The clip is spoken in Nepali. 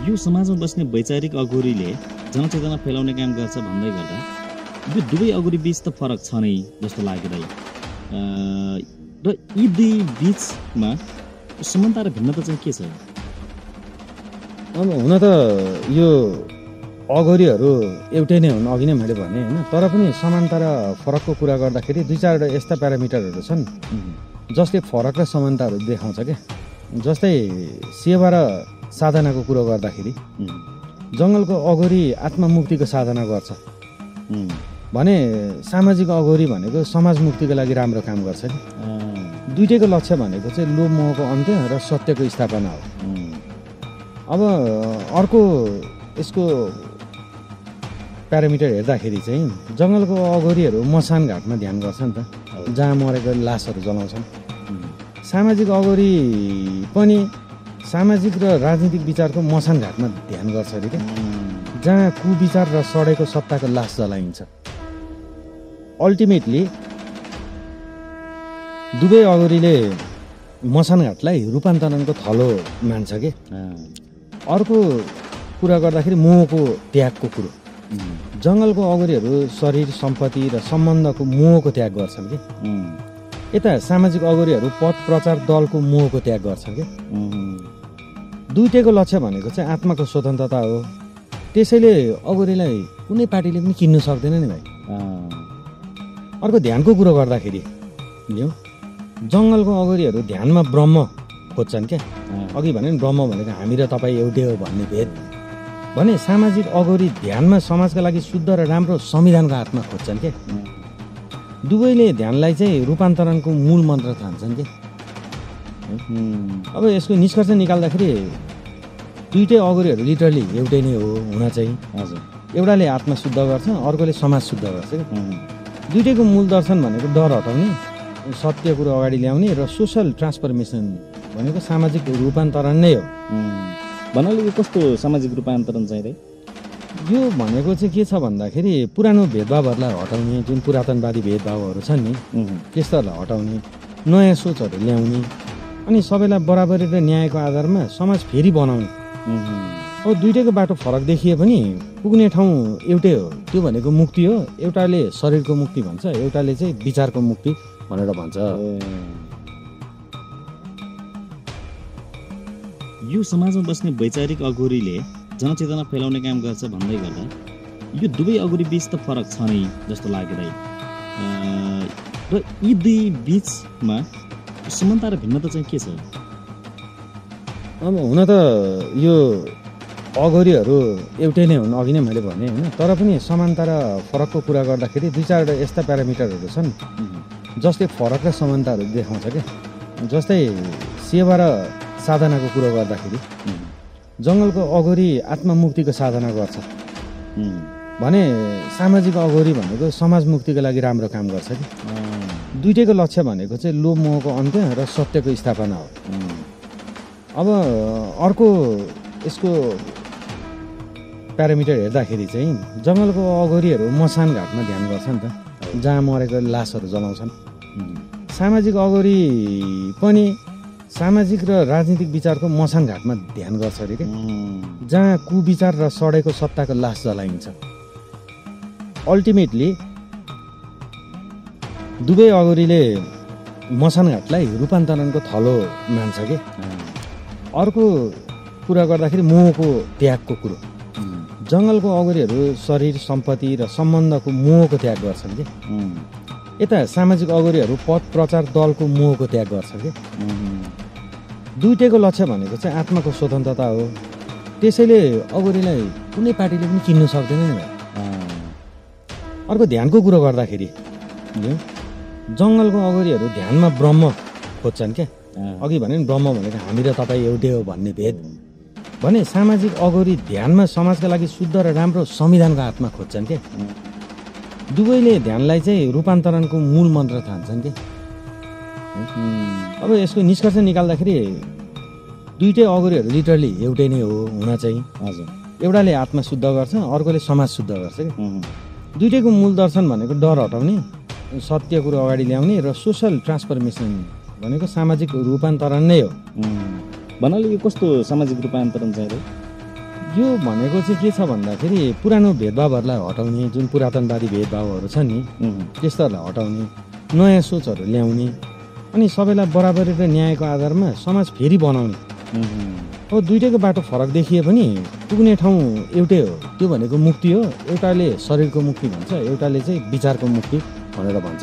यो समाजमा बस्ने वैचारिक अघोरीले जनचेतना फैलाउने काम गर्छ भन्दै गर्दा यो दुवै अघोरी बीच त फरक छ नै जस्तो लाग्यो र यी दुई बीचमा समानता र भिन्नता चाहिँ के छ? अब हुन त यो अघोरीहरू एउटै नै हुन्, अघि नै मैले भने होइन, तर पनि समानता र फरकको कुरा गर्दाखेरि दुई चारवटा यस्ता प्यारामिटरहरू छन् जसले फरक र समानताहरू देखाउँछ क्या। जस्तै सेवा र साधनाको कुरो गर्दाखेरि जङ्गलको अघोरी आत्ममुक्तिको साधना गर्छ भने सामाजिक अघोरी भनेको समाज मुक्तिको लागि राम्रो काम गर्छ कि। दुइटैको लक्ष्य भनेको चाहिँ लोभ मोहको अन्त्य र सत्यको स्थापना हो। अब अर्को यसको प्यारामिटर हेर्दाखेरि चाहिँ जङ्गलको अघोरीहरू मसान घाटमा ध्यान गर्छ नि त, जहाँ मरेको लासहरू जलाउँछन्। सामाजिक अघोरी पनि सामाजिक र राजनीतिक विचारको मसान घाटमा ध्यान गर्छ अरे क्या, जहाँ कुविचार र सडेको सत्ताको लास जलाइन्छ। अल्टिमेटली दुवै अघोरीले मसान घाटलाई रूपान्तरणको थलो मान्छ के। अर्को कुरा गर्दाखेरि मोहको त्यागको कुरो, जङ्गलको अघोरीहरू शरीर सम्पत्ति र सम्बन्धको मोहको त्याग गर्छन् कि। यता सामाजिक अघोरीहरू पद प्रचार दलको मोहको त्याग गर्छन् कि। दुइटैको लक्ष्य भनेको चाहिँ आत्माको स्वतन्त्रता हो। त्यसैले अघोरीलाई कुनै पार्टीले पनि किन्नु सक्दैन नि भाइ। अर्को ध्यानको कुरो गर्दाखेरि जङ्गलको अघोरीहरू ध्यानमा ब्रह्म खोज्छन् क्या। अघि भने नि ब्रह्म भनेको हामी र तपाईँ एउटै हो भन्ने भेद भने सामाजिक अघोरी ध्यानमा समाजका लागि शुद्ध र राम्रो संविधानको आत्मा खोज्छन् क्या। दुवैले ध्यानलाई चाहिँ रूपान्तरणको मूल मन्त्र ठान्छन् क्या। अब यसको निष्कर्ष निकाल्दाखेरि दुइटै अघोरीहरू लिटरली एउटै नै हो हुन चाहिँ। हजुर, एउटाले आत्मा शुद्ध गर्छ, अर्कोले समाज शुद्ध गर्छ क्या। दुइटैको मूल दर्शन भनेको डर हटाउने, सत्य कुरो अगाडि ल्याउने र सोसल ट्रान्सफर्मेसन भनेको सामाजिक रूपान्तरण नै हो। भन्नाले यो कस्तो सामाजिक रूपान्तरण चाहिँ रे? यो भनेको चाहिँ के छ भन्दाखेरि पुरानो भेदभावहरूलाई हटाउने, जुन पुरातनवादी भेदभावहरू छन् नि त्यस्तोहरूलाई हटाउने, नयाँ सोचहरू ल्याउने, अनि सबैलाई बराबरी र न्यायको आधारमा समाज फेरि बनाउने। अब दुइटैको बाटो फरक देखिए पनि पुग्ने ठाउँ एउटै हो, त्यो भनेको मुक्ति हो। एउटाले शरीरको मुक्ति भन्छ, एउटाले चाहिँ विचारको मुक्ति भनेर भन्छ। यो समाजमा बस्ने वैचारिक अघोरीले जनचेतना फैलाउने काम गर्छ भन्दै गर्दा यो दुवै अघोरी बीच त फरक छ नै जस्तो लाग्यो र यी दुई बीचमा समानता र भिन्नता चाहिँ के छ? अब हुन त यो अघोरीहरू एउटै नै हुन्, अघि नै मैले भने होइन, तर पनि समानता र फरकको कुरा गर्दाखेरि दुई चारवटा यस्ता प्यारामिटरहरू छन् जसले फरक र समानताहरू देखाउँछ क्या। जस्तै सेवा र साधनाको कुरो गर्दाखेरि जङ्गलको अघोरी आत्ममुक्तिको साधना गर्छ भने सामाजिक अघोरी भनेको समाज मुक्तिको लागि राम्रो काम गर्छ कि। दुइटैको लक्ष्य भनेको चाहिँ लोभ मोहको अन्त्य र सत्यको स्थापना हो। अब अर्को यसको प्यारामिटर हेर्दाखेरि चाहिँ जङ्गलको अघोरीहरू मसान घाटमा ध्यान गर्छ नि त, जहाँ मरेको लासहरू जलाउँछन्। सामाजिक अघोरी पनि सामाजिक र राजनीतिक विचारको मसान घाटमा ध्यान गर्छ अरे क्या, जहाँ कुविचार र सडेको सत्ताको लास जलाइन्छ। अल्टिमेटली दुवै अघोरीले मसान घाटलाई रूपान्तरणको थलो मान्छ कि। अर्को कुरा गर्दाखेरि मोहको त्यागको कुरो, जङ्गलको अघोरीहरू शरीर सम्पत्ति र सम्बन्धको मोहको त्याग गर्छन् कि। यता सामाजिक अघोरीहरू पद प्रचार दलको मोहको त्याग गर्छन् कि। दुइटैको लक्ष्य भनेको चाहिँ आत्माको स्वतन्त्रता हो। त्यसैले अघोरीलाई कुनै पार्टीले पनि किन्नु सक्दैन नि भाइ। अर्को ध्यानको कुरो गर्दाखेरि जङ्गलको अघोरीहरू ध्यानमा ब्रह्म खोज्छन् क्या। अघि भने नि ब्रह्म भनेको हामी र तपाईँ एउटै हो भन्ने भेद भने सामाजिक अघोरी ध्यानमा समाजका लागि शुद्ध र राम्रो संविधानको आत्मा खोज्छन् क्या। दुवैले ध्यानलाई चाहिँ रूपान्तरणको मूल मन्त्र ठान्छन् क्या। अब यसको निष्कर्ष निकाल्दाखेरि दुइटै अघोरीहरू लिटरली एउटै नै हो हुन चाहिँ। हजुर, एउटाले आत्मा शुद्ध गर्छ, अर्कोले समाज शुद्ध गर्छ क्या। दुइटैको मूल दर्शन भनेको डर हटाउने, सत्य कुरो अगाडि ल्याउने र सोसल ट्रान्सफर्मेसन भनेको सामाजिक रूपान्तरण नै हो। भन्नाले यो कस्तो सामाजिक रूपान्तरण चाहिँ रे? यो भनेको चाहिँ के छ भन्दाखेरि पुरानो भेदभावहरूलाई हटाउने, जुन पुरातनवादी भेदभावहरू छ नि त्यस्तोहरूलाई हटाउने, नयाँ सोचहरू ल्याउने अनि सबैलाई बराबरी र न्यायको आधारमा समाज फेरि बनाउने। अब दुइटैको बाटो फरक देखिए पनि पुग्ने ठाउँ एउटै हो, त्यो भनेको मुक्ति हो। एउटाले शरीरको मुक्ति भन्छ, एउटाले चाहिँ विचारको मुक्ति भनेर भन्छ।